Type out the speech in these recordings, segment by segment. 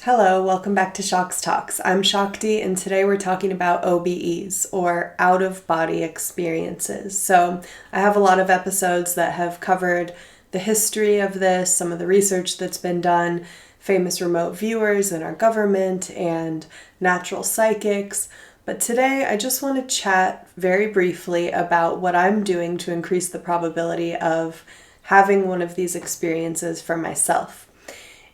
Hello, welcome back to Shock's Talks. I'm Shakti, and today we're talking about OBEs, or out-of-body experiences. So I have a lot of episodes that have covered the history of this, some of the research that's been done, famous remote viewers in our government, and natural psychics. But today I just want to chat very briefly about what I'm doing to increase the probability of having one of these experiences for myself.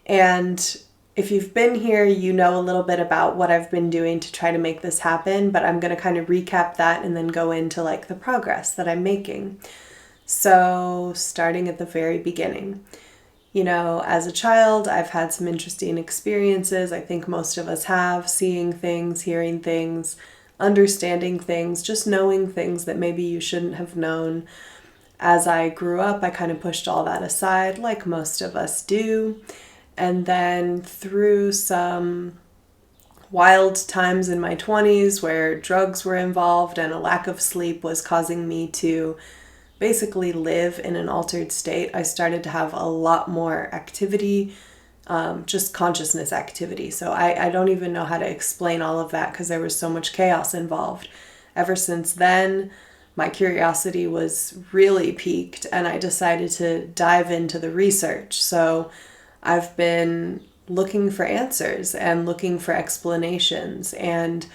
And if you've been here, you know a little bit about what I've been doing to try to make this happen, but I'm going to kind of recap that and then go into the progress that I'm making. So, starting at the very beginning. As a child, I've had some interesting experiences. I think most of us have, seeing things, hearing things, understanding things, just knowing things that maybe you shouldn't have known. As I grew up, I kind of pushed all that aside, like most of us do. And then through some wild times in my 20s where drugs were involved and a lack of sleep was causing me to basically live in an altered state, I started to have a lot more activity, just consciousness activity. So I don't even know how to explain all of that because there was so much chaos involved. Ever since then, my curiosity was really piqued and I decided to dive into the research. So I've been looking for answers and looking for explanations. And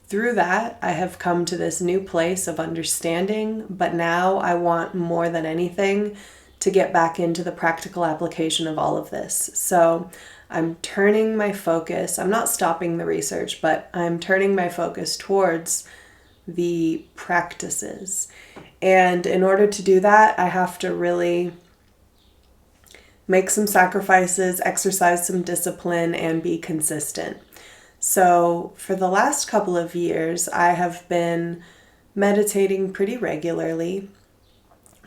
through that, I have come to this new place of understanding. But now I want more than anything to get back into the practical application of all of this. So I'm turning my focus, I'm not stopping the research, but I'm turning my focus towards the practices. And in order to do that, I have to really make some sacrifices, exercise some discipline, and be consistent. So for the last couple of years, I have been meditating pretty regularly,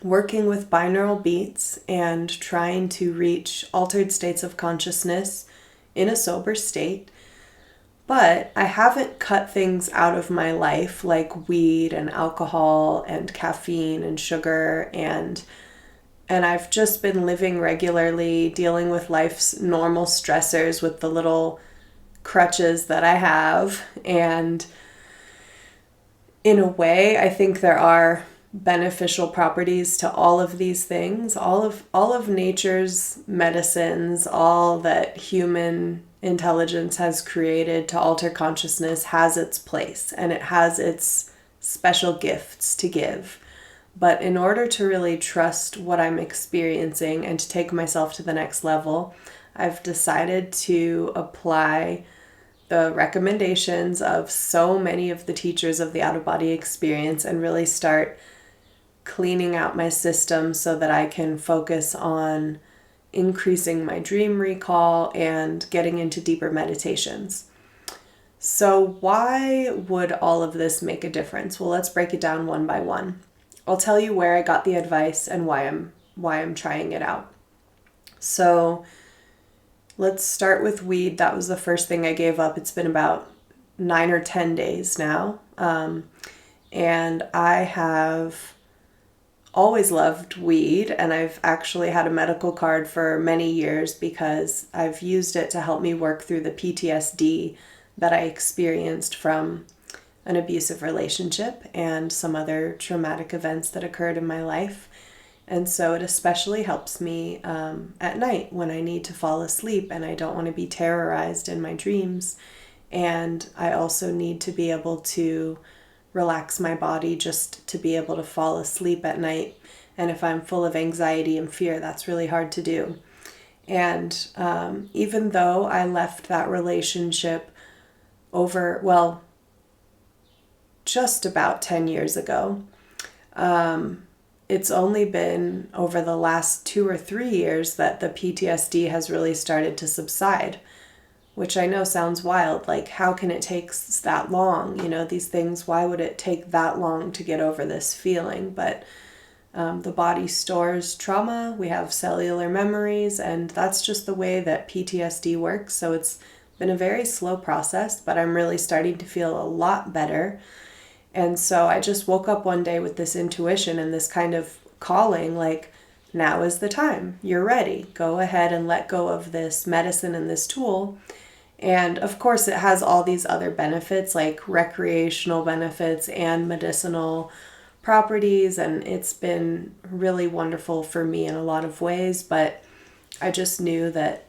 working with binaural beats, and trying to reach altered states of consciousness in a sober state. But I haven't cut things out of my life like weed and alcohol and caffeine and sugar and I've just been living regularly, dealing with life's normal stressors with the little crutches that I have. And in a way, I think there are beneficial properties to all of these things. All of nature's medicines, all that human intelligence has created to alter consciousness has its place and it has its special gifts to give. But in order to really trust what I'm experiencing and to take myself to the next level, I've decided to apply the recommendations of so many of the teachers of the out-of-body experience and really start cleaning out my system so that I can focus on increasing my dream recall and getting into deeper meditations. So why would all of this make a difference? Well, let's break it down one by one. I'll tell you where I got the advice and why I'm trying it out. So let's start with weed. That was the first thing I gave up. It's been about 9 or 10 days now. And I have always loved weed, and I've actually had a medical card for many years because I've used it to help me work through the PTSD that I experienced from an abusive relationship and some other traumatic events that occurred in my life. And so it especially helps me at night when I need to fall asleep and I don't want to be terrorized in my dreams. And I also need to be able to relax my body just to be able to fall asleep at night. And if I'm full of anxiety and fear, that's really hard to do. And even though I left that relationship just about 10 years ago, it's only been over the last 2 or 3 years that the PTSD has really started to subside, which I know sounds wild. Like, how can it take that long? These things, why would it take that long to get over this feeling? But the body stores trauma, we have cellular memories, and that's just the way that PTSD works. So it's been a very slow process, but I'm really starting to feel a lot better. And so I just woke up one day with this intuition and this kind of calling, like, now is the time. You're ready. Go ahead and let go of this medicine and this tool And of course, it has all these other benefits like recreational benefits and medicinal properties. And it's been really wonderful for me in a lot of ways. But I just knew that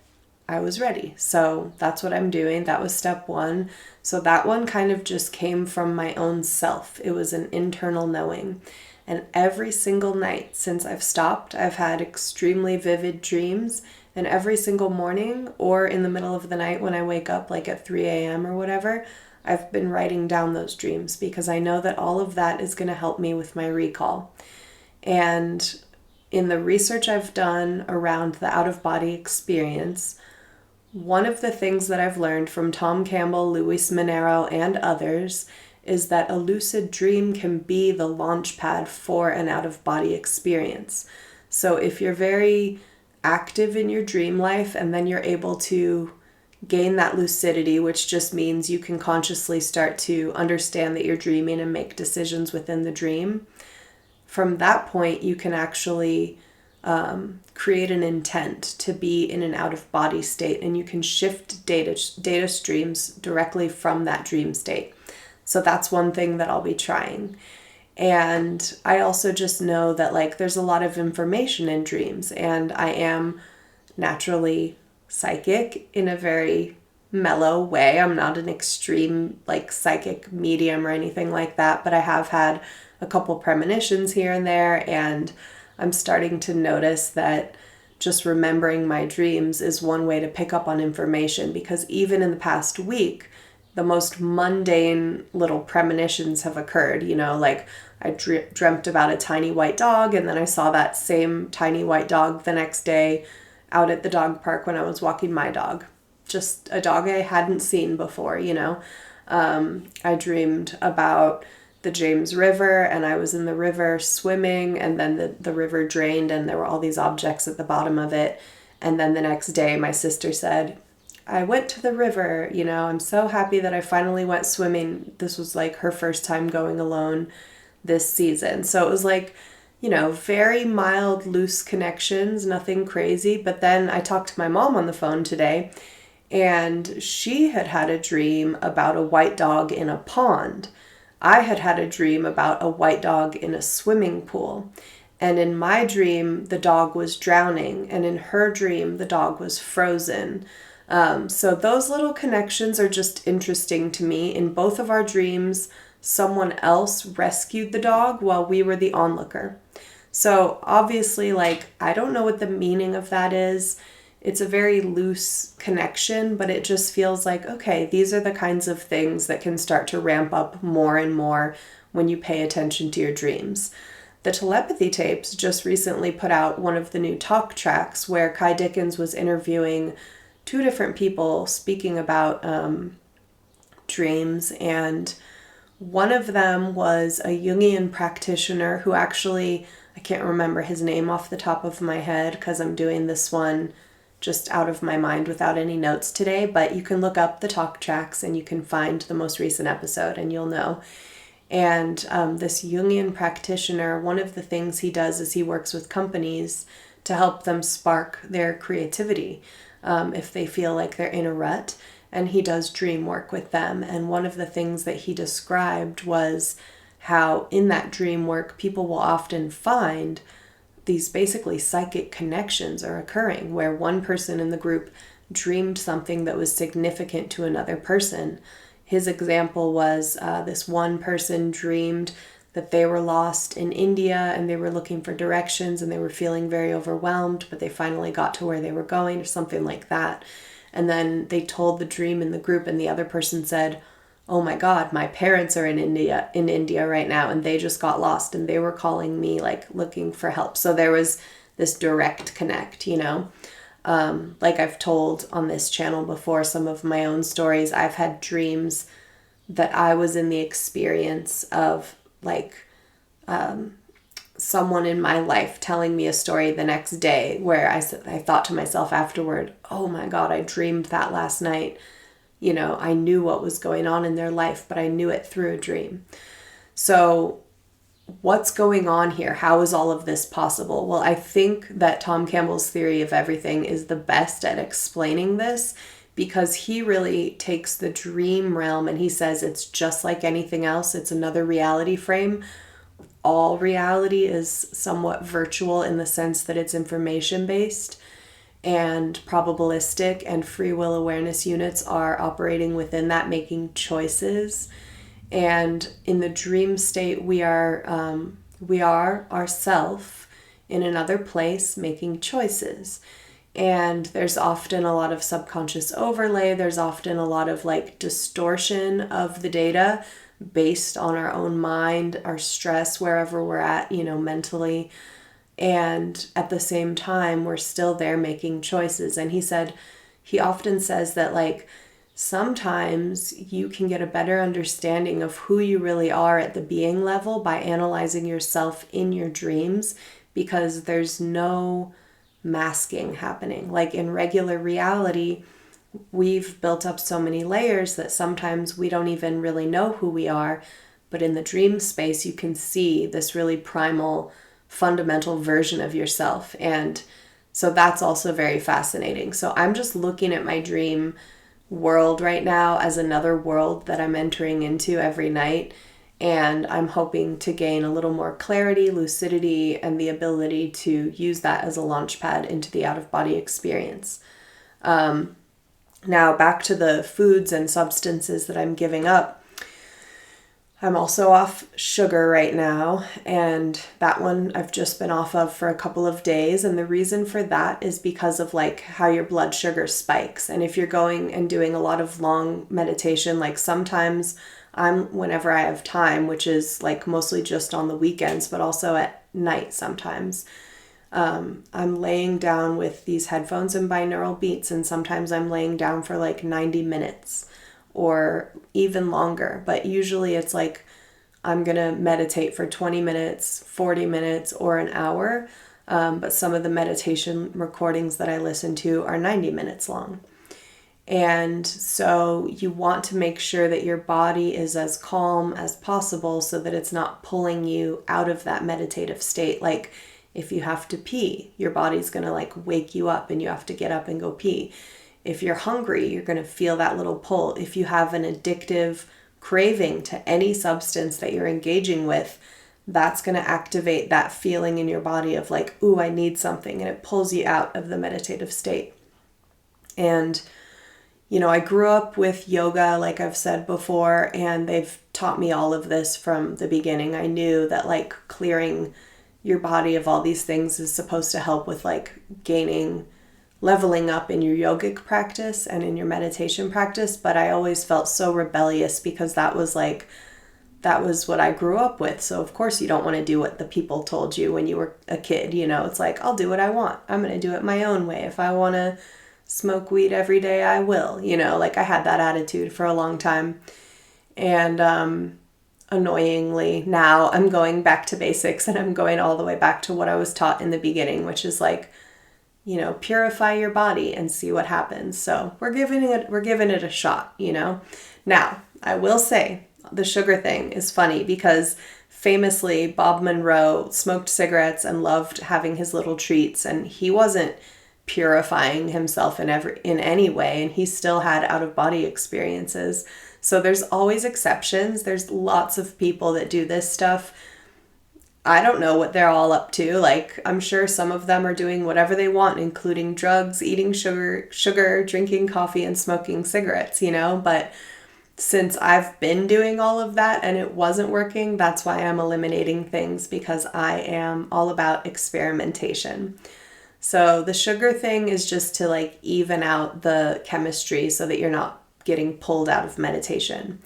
I was ready. So that's what I'm doing. That was step one. So that one kind of just came from my own self. It was an internal knowing. And every single night since I've stopped, I've had extremely vivid dreams. And every single morning or in the middle of the night when I wake up, like at 3 a.m. or whatever, I've been writing down those dreams because I know that all of that is going to help me with my recall. And in the research I've done around the out-of-body experience, one of the things that I've learned from Tom Campbell, Luis Minero, and others is that a lucid dream can be the launch pad for an out-of-body experience. So if you're very active in your dream life and then you're able to gain that lucidity, which just means you can consciously start to understand that you're dreaming and make decisions within the dream, from that point you can actually create an intent to be in an out-of-body state, and you can shift data streams directly from that dream state. So that's one thing that I'll be trying. And I also just know that like there's a lot of information in dreams, and I am naturally psychic in a very mellow way. I'm not an extreme like psychic medium or anything like that, but I have had a couple premonitions here and there, and I'm starting to notice that just remembering my dreams is one way to pick up on information, because even in the past week, the most mundane little premonitions have occurred. You know, like I dreamt about a tiny white dog, and then I saw that same tiny white dog the next day out at the dog park when I was walking my dog. Just a dog I hadn't seen before, you know. I dreamed about the James River, and I was in the river swimming, and then the river drained and there were all these objects at the bottom of it. And then the next day my sister said, I went to the river, you know, I'm so happy that I finally went swimming. This was like her first time going alone this season. So it was like, you know, very mild, loose connections, nothing crazy. But then I talked to my mom on the phone today, and she had had a dream about a white dog in a pond. I had had a dream about a white dog in a swimming pool. And in my dream, the dog was drowning. And in her dream, the dog was frozen. So those little connections are just interesting to me. In both of our dreams, someone else rescued the dog while we were the onlooker. So obviously, like, I don't know what the meaning of that is. It's a very loose connection, but it just feels like, okay, these are the kinds of things that can start to ramp up more and more when you pay attention to your dreams. The telepathy tapes just recently put out one of the new talk tracks where Kai Dickens was interviewing two different people speaking about dreams, and one of them was a Jungian practitioner who actually, I can't remember his name off the top of my head because I'm doing this one just out of my mind without any notes today, but you can look up the talk tracks and you can find the most recent episode and you'll know. And this Jungian practitioner, one of the things he does is he works with companies to help them spark their creativity if they feel like they're in a rut. And he does dream work with them. And one of the things that he described was how in that dream work, people will often find these basically psychic connections are occurring where one person in the group dreamed something that was significant to another person. His example was this one person dreamed that they were lost in India and they were looking for directions and they were feeling very overwhelmed, but they finally got to where they were going or something like that. And then they told the dream in the group and the other person said, oh my God, my parents are in India right now and they just got lost and they were calling me like looking for help. So there was this direct connect, you know. Like I've told on this channel before, some of my own stories, I've had dreams that I was in the experience of like someone in my life telling me a story the next day where I thought to myself afterward, oh my God, I dreamed that last night. You know, I knew what was going on in their life, but I knew it through a dream. So what's going on here? How is all of this possible? Well, I think that Tom Campbell's theory of everything is the best at explaining this because he really takes the dream realm and he says it's just like anything else. It's another reality frame. All reality is somewhat virtual in the sense that it's information based, and probabilistic and free will awareness units are operating within that, making choices. And in the dream state, we are ourself in another place making choices. And there's often a lot of subconscious overlay. There's often a lot of like distortion of the data based on our own mind, our stress, wherever we're at, mentally. And at the same time, we're still there making choices. And he often says that like sometimes you can get a better understanding of who you really are at the being level by analyzing yourself in your dreams, because there's no masking happening. Like in regular reality, we've built up so many layers that sometimes we don't even really know who we are. But in the dream space, you can see this really primal, fundamental version of yourself. And so that's also very fascinating. So I'm just looking at my dream world right now as another world that I'm entering into every night. And I'm hoping to gain a little more clarity, lucidity, and the ability to use that as a launch pad into the out-of-body experience. Now, back to the foods and substances that I'm giving up. I'm also off sugar right now, and that one I've just been off of for a couple of days. And the reason for that is because of like how your blood sugar spikes. And if you're going and doing a lot of long meditation, like sometimes whenever I have time, which is like mostly just on the weekends, but also at night sometimes, I'm laying down with these headphones and binaural beats, and sometimes I'm laying down for like 90 minutes or even longer. But usually it's like I'm going to meditate for 20 minutes, 40 minutes, or an hour. But some of the meditation recordings that I listen to are 90 minutes long. And so you want to make sure that your body is as calm as possible so that it's not pulling you out of that meditative state. Like if you have to pee, your body's going to like wake you up and you have to get up and go pee. If you're hungry, you're going to feel that little pull. If you have an addictive craving to any substance that you're engaging with, that's going to activate that feeling in your body of like, ooh, I need something. And it pulls you out of the meditative state. And I grew up with yoga, like I've said before, and they've taught me all of this from the beginning. I knew that like clearing your body of all these things is supposed to help with like leveling up in your yogic practice and in your meditation practice. But I always felt so rebellious because that was what I grew up with. So of course you don't want to do what the people told you when you were a kid. It's like, I'll do what I want. I'm going to do it my own way. If I want to smoke weed every day, I will. Like I had that attitude for a long time. And annoyingly, now I'm going back to basics and I'm going all the way back to what I was taught in the beginning, which is like, purify your body and see what happens. So we're giving it a shot, Now, I will say the sugar thing is funny because famously Bob Monroe smoked cigarettes and loved having his little treats, and he wasn't purifying himself in any way, and he still had out-of-body experiences. So there's always exceptions. There's lots of people that do this stuff. I don't know what they're all up to. Like, I'm sure some of them are doing whatever they want, including drugs, eating sugar, drinking coffee, and smoking cigarettes, But since I've been doing all of that and it wasn't working, that's why I'm eliminating things, because I am all about experimentation. So the sugar thing is just to like even out the chemistry so that you're not getting pulled out of meditation.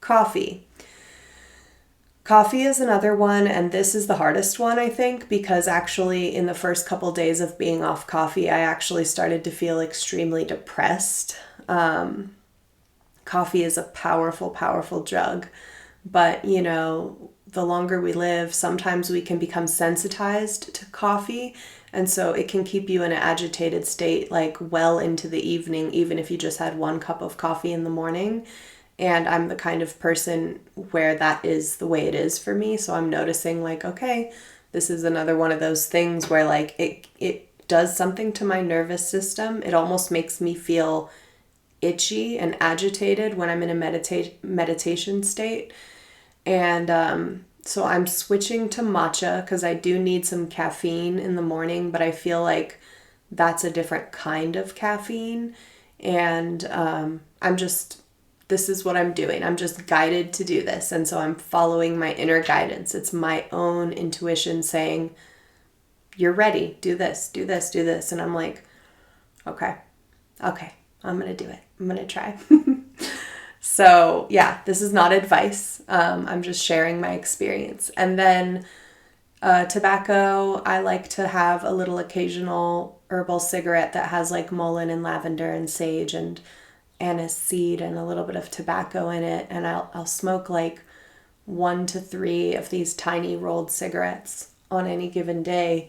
Coffee is another one, and this is the hardest one, I think, because actually in the first couple days of being off coffee, I actually started to feel extremely depressed. Coffee is a powerful, powerful drug, but the longer we live, sometimes we can become sensitized to coffee, and so it can keep you in an agitated state like well into the evening, even if you just had 1 cup of coffee in the morning. And I'm the kind of person where that is the way it is for me. So I'm noticing like, okay, this is another one of those things where like it does something to my nervous system. It almost makes me feel itchy and agitated when I'm in a meditation state. And so I'm switching to matcha because I do need some caffeine in the morning, but I feel like that's a different kind of caffeine. And this is what I'm doing. I'm just guided to do this. And so I'm following my inner guidance. It's my own intuition saying, you're ready, do this, do this, do this. And I'm like, okay, I'm going to do it. I'm going to try. So yeah, this is not advice. I'm just sharing my experience. And then tobacco, I like to have a little occasional herbal cigarette that has like mullein and lavender and sage and anise seed and a little bit of tobacco in it. And I'll smoke like 1 to 3 of these tiny rolled cigarettes on any given day.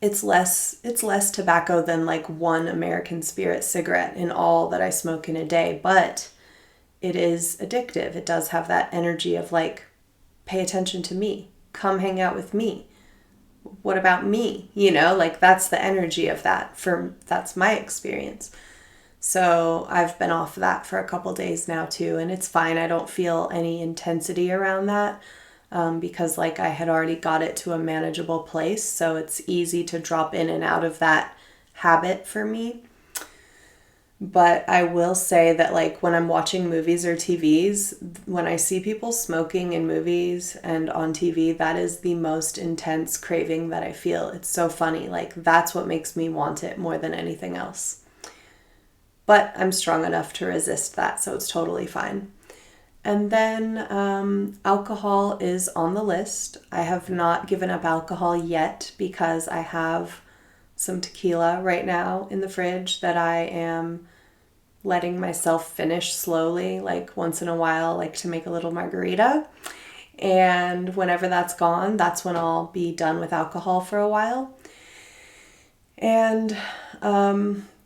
It's less tobacco than like 1 American Spirit cigarette in all that I smoke in a day, but it is addictive. It does have that energy of like, pay attention to me, come hang out with me. What about me? Like that's the energy of that. That's my experience. So I've been off that for a couple days now too, and it's fine. I don't feel any intensity around that. Because like I had already got it to a manageable place, so it's easy to drop in and out of that habit for me. But I will say that like when I'm watching movies or TVs, when I see people smoking in movies and on TV, that is the most intense craving that I feel. It's so funny. Like that's what makes me want it more than anything else. But I'm strong enough to resist that, so it's totally fine. And then alcohol is on the list. I have not given up alcohol yet because I have some tequila right now in the fridge that I am letting myself finish slowly, like once in a while, like to make a little margarita. And whenever that's gone, that's when I'll be done with alcohol for a while. And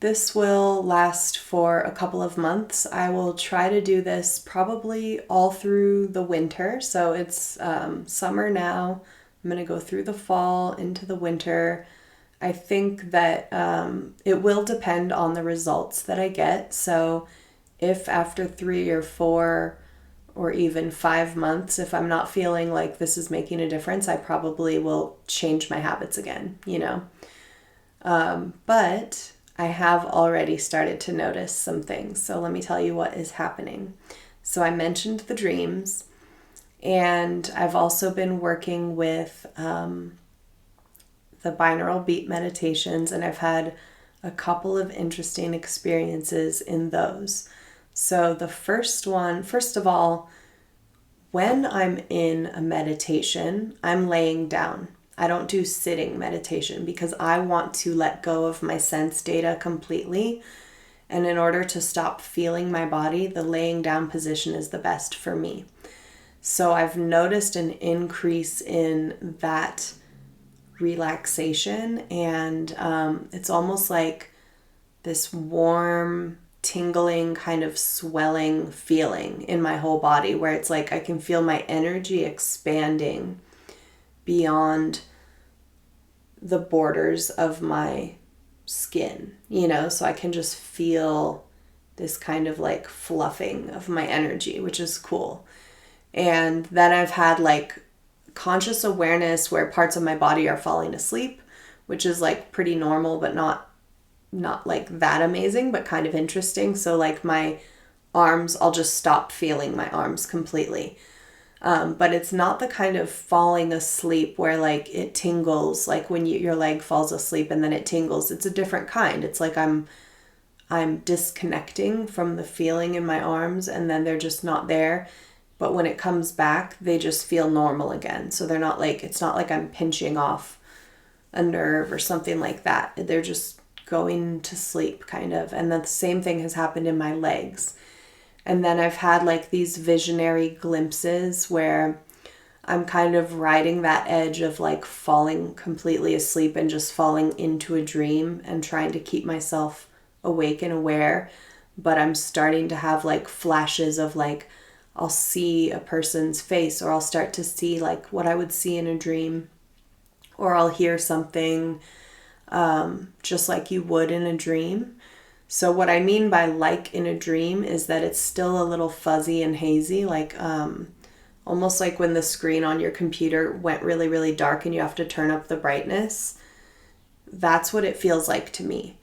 this will last for a couple of months. I will try to do this probably all through the winter. So it's summer now. I'm going to go through the fall into the winter. I think that it will depend on the results that I get. So if after 3 or 4 or even 5 months, if I'm not feeling like this is making a difference, I probably will change my habits again, But I have already started to notice some things. So let me tell you what is happening. So I mentioned the dreams, and I've also been working with the binaural beat meditations, and I've had a couple of interesting experiences in those. So the first one, first of all, when I'm in a meditation, I'm laying down. I don't do sitting meditation because I want to let go of my sense data completely. And in order to stop feeling my body, the laying down position is the best for me. So I've noticed an increase in that relaxation, and it's almost like this warm, tingling, kind of swelling feeling in my whole body where it's like I can feel my energy expanding beyond the borders of my skin, so I can just feel this kind of like fluffing of my energy, which is cool. And then I've had like conscious awareness where parts of my body are falling asleep, which is like pretty normal, but not like that amazing, but kind of interesting. So like my arms, I'll just stop feeling my arms completely. But it's not the kind of falling asleep where like it tingles, like when your leg falls asleep and then it tingles. It's a different kind. It's like I'm disconnecting from the feeling in my arms, and then they're just not there. But when it comes back, they just feel normal again. So they're not like, it's not like I'm pinching off a nerve or something like that. They're just going to sleep kind of. And the same thing has happened in my legs. And then I've had like these visionary glimpses where I'm kind of riding that edge of like falling completely asleep and just falling into a dream and trying to keep myself awake and aware. But I'm starting to have like flashes of like, I'll see a person's face, or I'll start to see like what I would see in a dream, or I'll hear something just like you would in a dream. So what I mean by like in a dream is that it's still a little fuzzy and hazy, like almost like when the screen on your computer went really, really dark and you have to turn up the brightness. That's what it feels like to me.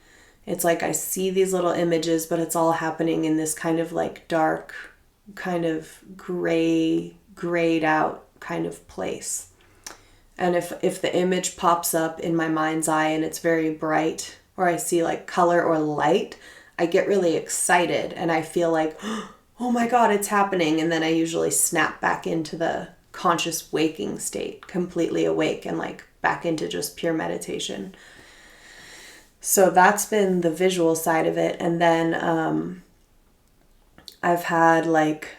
It's like I see these little images, but it's all happening in this kind of like dark, kind of grayed out kind of place. And if the image pops up in my mind's eye and it's very bright, or I see like color or light, I get really excited and I feel like, oh my God, it's happening. And then I usually snap back into the conscious waking state, completely awake and like back into just pure meditation. So that's been the visual side of it. And then I've had like,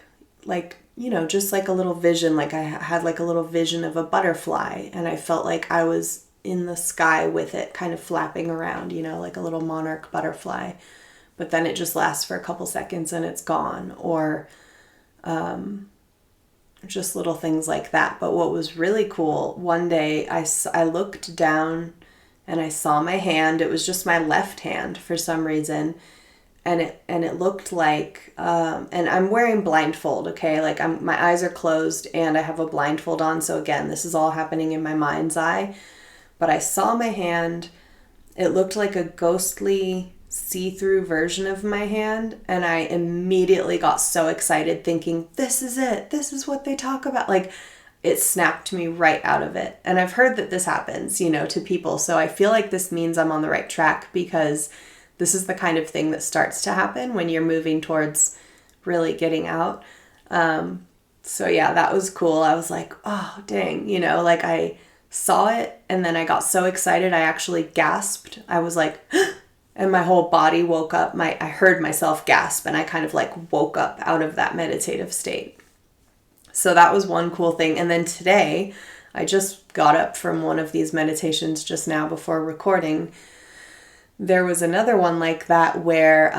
just like a little vision, like I had like a little vision of a butterfly and I felt like I was in the sky with it kind of flapping around, like a little monarch butterfly. But then it just lasts for a couple seconds and it's gone. Or just little things like that. But what was really cool, one day I looked down and I saw my hand. It was just my left hand for some reason. And it looked like, and I'm wearing blindfold, okay? Like my eyes are closed and I have a blindfold on. So again, this is all happening in my mind's eye. But I saw my hand. It looked like a ghostly see-through version of my hand. And I immediately got so excited thinking, this is it. This is what they talk about. Like it snapped me right out of it. And I've heard that this happens, to people. So I feel like this means I'm on the right track because this is the kind of thing that starts to happen when you're moving towards really getting out. So yeah, that was cool. I was like, oh, dang, like I saw it and then I got so excited. I actually gasped. I was like, and my whole body woke up. I heard myself gasp and I kind of like woke up out of that meditative state. So that was one cool thing. And then today I just got up from one of these meditations just now before recording. There was another one like that where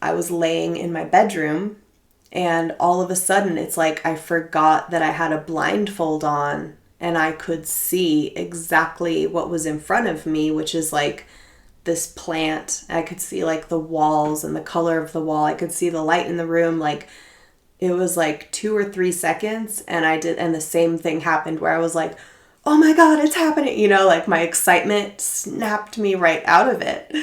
I was laying in my bedroom and all of a sudden it's like I forgot that I had a blindfold on and I could see exactly what was in front of me, which is like this plant. I could see like the walls and the color of the wall. I could see the light in the room. Like it was like 2 or 3 seconds and the same thing happened where I was like, oh my God, it's happening. Like my excitement snapped me right out of it.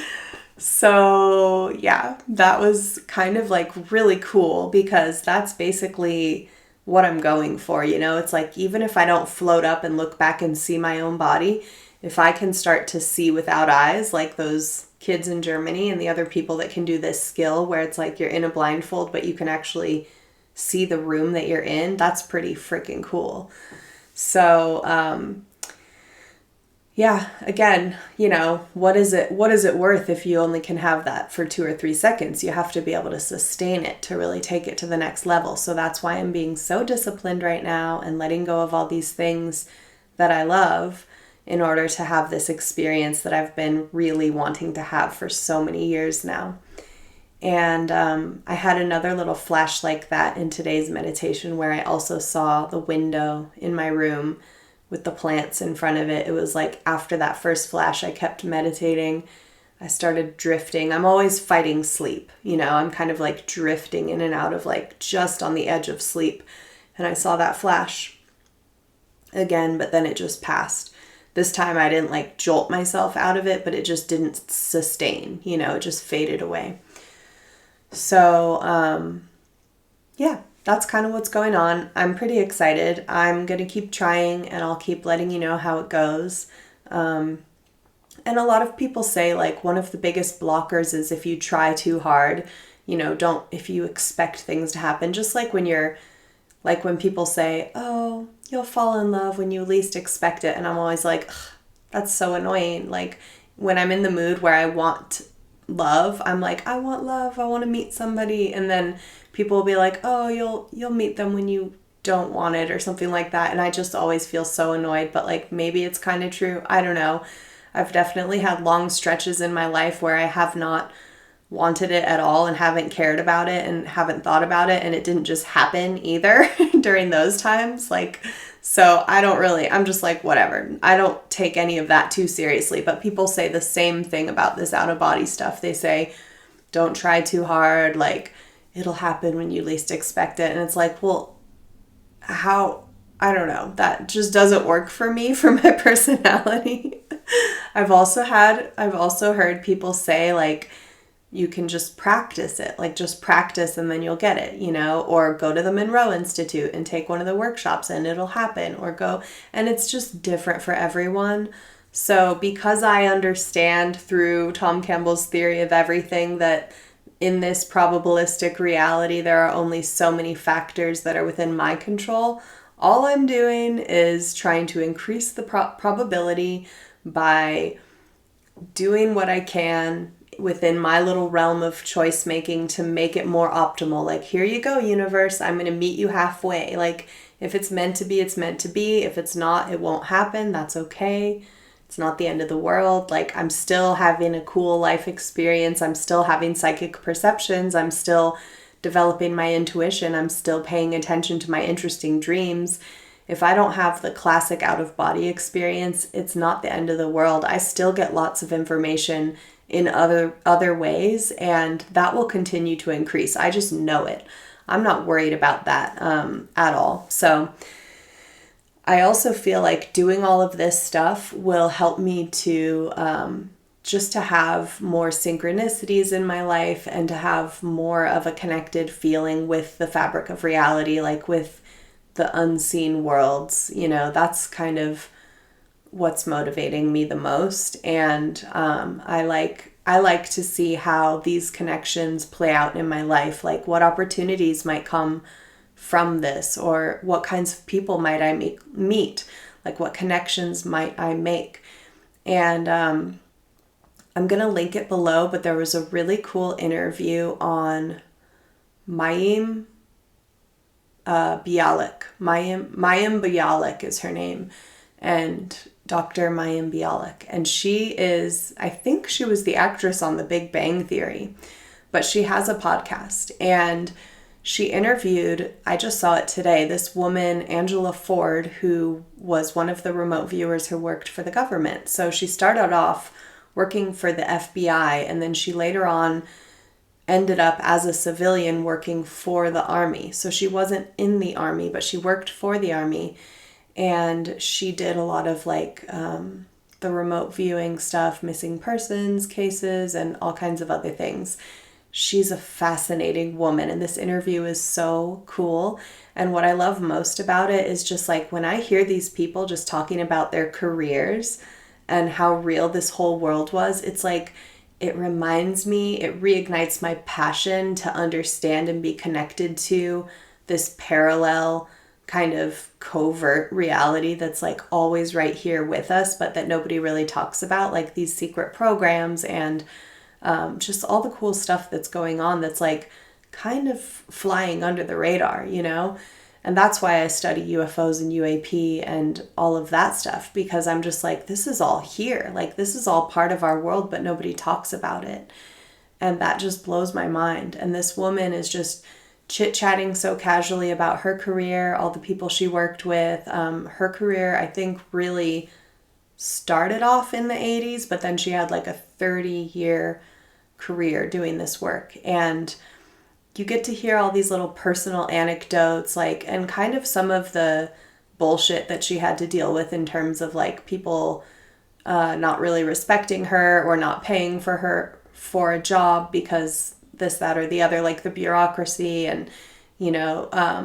So yeah, that was kind of like really cool because that's basically what I'm going for. It's like, even if I don't float up and look back and see my own body, if I can start to see without eyes, like those kids in Germany and the other people that can do this skill where it's like you're in a blindfold, but you can actually see the room that you're in, that's pretty freaking cool. So, yeah, again, what is it worth if you only can have that for 2 or 3 seconds? You have to be able to sustain it to really take it to the next level. So that's why I'm being so disciplined right now and letting go of all these things that I love in order to have this experience that I've been really wanting to have for so many years now. And I had another little flash like that in today's meditation where I also saw the window in my room with the plants in front of it. It was like after that first flash, I kept meditating. I started drifting. I'm always fighting sleep. I'm kind of like drifting in and out of like just on the edge of sleep. And I saw that flash again, but then it just passed. This time I didn't like jolt myself out of it, but it just didn't sustain, it just faded away. So, yeah, that's kind of what's going on. I'm pretty excited. I'm going to keep trying and I'll keep letting you know how it goes. And a lot of people say like one of the biggest blockers is if you try too hard, if you expect things to happen, just like when people say, oh, you'll fall in love when you least expect it. And I'm always like, that's so annoying. Like when I'm in the mood where I want love, I'm like, I want love, I want to meet somebody, and then people will be like, oh, you'll meet them when you don't want it or something like that, and I just always feel so annoyed. But like maybe it's kind of true, I don't know. I've definitely had long stretches in my life where I have not wanted it at all and haven't cared about it and haven't thought about it, and it didn't just happen either during those times. Like, so I'm just like, whatever. I don't take any of that too seriously, but people say the same thing about this out of body stuff. They say, don't try too hard, like it'll happen when you least expect it. And it's like, well, how, I don't know, that just doesn't work for me, for my personality. I've also heard people say like, you can just practice it, like just practice and then you'll get it, or go to the Monroe Institute and take one of the workshops and it'll happen, or go, and it's just different for everyone. So because I understand through Tom Campbell's theory of everything that in this probabilistic reality, there are only so many factors that are within my control, all I'm doing is trying to increase the probability by doing what I can within my little realm of choice making to make it more optimal. Like, here you go, universe, I'm going to meet you halfway. Like, if it's meant to be, it's meant to be. If it's not, it won't happen. That's okay. It's not the end of the world. Like, I'm still having a cool life experience. I'm still having psychic perceptions. I'm still developing my intuition. I'm still paying attention to my interesting dreams. If I don't have the classic out-of-body experience, it's not the end of the world. I still get lots of information in other ways, and that will continue to increase. I just know it. I'm not worried about that at all. So I also feel like doing all of this stuff will help me to just to have more synchronicities in my life and to have more of a connected feeling with the fabric of reality, like with the unseen worlds. That's kind of what's motivating me the most. And I like to see how these connections play out in my life, like what opportunities might come from this, or what kinds of people might I meet, like what connections might I make. And I'm going to link it below, but there was a really cool interview on Mayim Bialik. Mayim Bialik is her name, and Dr. Mayim Bialik. And I think she was the actress on The Big Bang Theory, but she has a podcast, and she interviewed, I just saw it today, this woman, Angela Ford, who was one of the remote viewers who worked for the government. So she started off working for the FBI, and then she later on ended up as a civilian working for the Army. So she wasn't in the Army, but she worked for the Army, and she did a lot of the remote viewing stuff, missing persons cases, and all kinds of other things. She's a fascinating woman, and this interview is so cool. And what I love most about it is just like when I hear these people just talking about their careers and how real this whole world was, it's like it reminds me, it reignites my passion to understand and be connected to this parallel kind of covert reality that's like always right here with us, but that nobody really talks about, like these secret programs and just all the cool stuff that's going on that's like kind of flying under the radar, And that's why I study UFOs and UAP and all of that stuff, because I'm just like, this is all here. Like, this is all part of our world, but nobody talks about it. And that just blows my mind. And this woman is just chit-chatting so casually about her career, all the people she worked with. Her career, I think, really started off in the 80s, but then she had like a 30-year career doing this work. And you get to hear all these little personal anecdotes, and kind of some of the bullshit that she had to deal with in terms of like people not really respecting her or not paying for her for a job because this, that, or the other, like the bureaucracy and,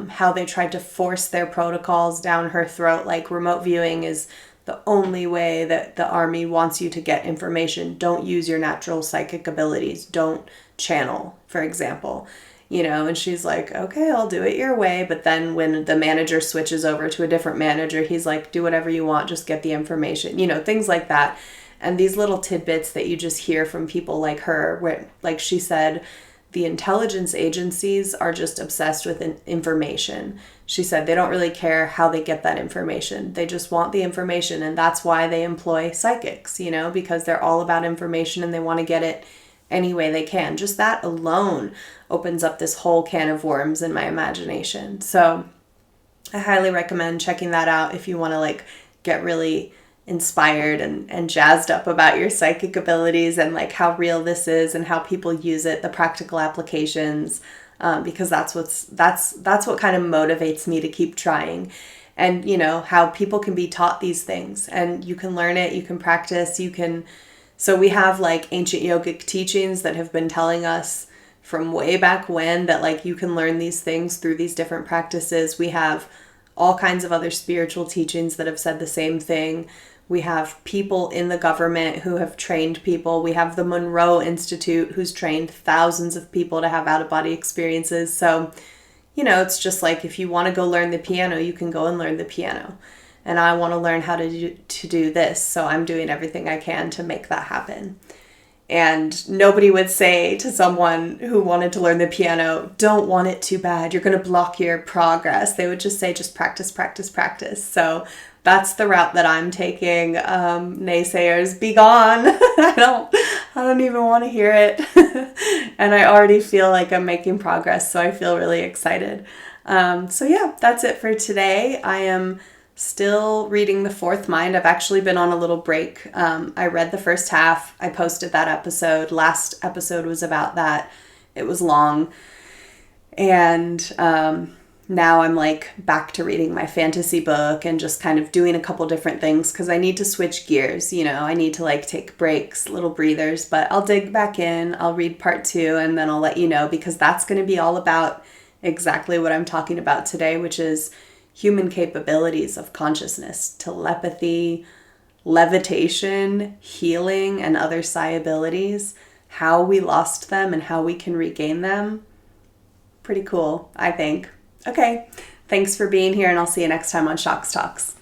how they tried to force their protocols down her throat. Like, remote viewing is the only way that the Army wants you to get information. Don't use your natural psychic abilities. Don't channel, for example. And she's like, okay, I'll do it your way. But then when the manager switches over to a different manager, he's like, do whatever you want, just get the information, things like that. And these little tidbits that you just hear from people like her, where, like she said, the intelligence agencies are just obsessed with information. She said they don't really care how they get that information. They just want the information. And that's why they employ psychics, because they're all about information and they want to get it any way they can. Just that alone opens up this whole can of worms in my imagination. So I highly recommend checking that out if you want to get really inspired and jazzed up about your psychic abilities and like how real this is and how people use it, the practical applications, because that's what kind of motivates me to keep trying. And you know how people can be taught these things and you can learn it, you can practice, you can. So we have like ancient yogic teachings that have been telling us from way back when that like you can learn these things through these different practices. We have all kinds of other spiritual teachings that have said the same thing. We have people in the government who have trained people. We have the Monroe Institute who's trained thousands of people to have out-of-body experiences. So, you know, it's just like if you want to go learn the piano, you can go and learn the piano. And I want to learn how to do this, so I'm doing everything I can to make that happen. And nobody would say to someone who wanted to learn the piano, don't want it too bad, you're going to block your progress. They would just say, just practice, practice, practice. So that's the route that I'm taking. Naysayers, be gone. I don't even want to hear it. And I already feel like I'm making progress, so I feel really excited. So yeah, that's it for today. I am still reading The Fourth Mind. I've actually been on a little break. I read the first half. I posted that episode. Last episode was about that. It was long. And now I'm like back to reading my fantasy book and just kind of doing a couple different things because I need to switch gears. You know, I need to like take breaks, little breathers, but I'll dig back in. I'll read part 2 and then I'll let you know because that's going to be all about exactly what I'm talking about today, which is human capabilities of consciousness, telepathy, levitation, healing, and other psi abilities, how we lost them and how we can regain them. Pretty cool, I think. Okay, thanks for being here, and I'll see you next time on Shocks Talks.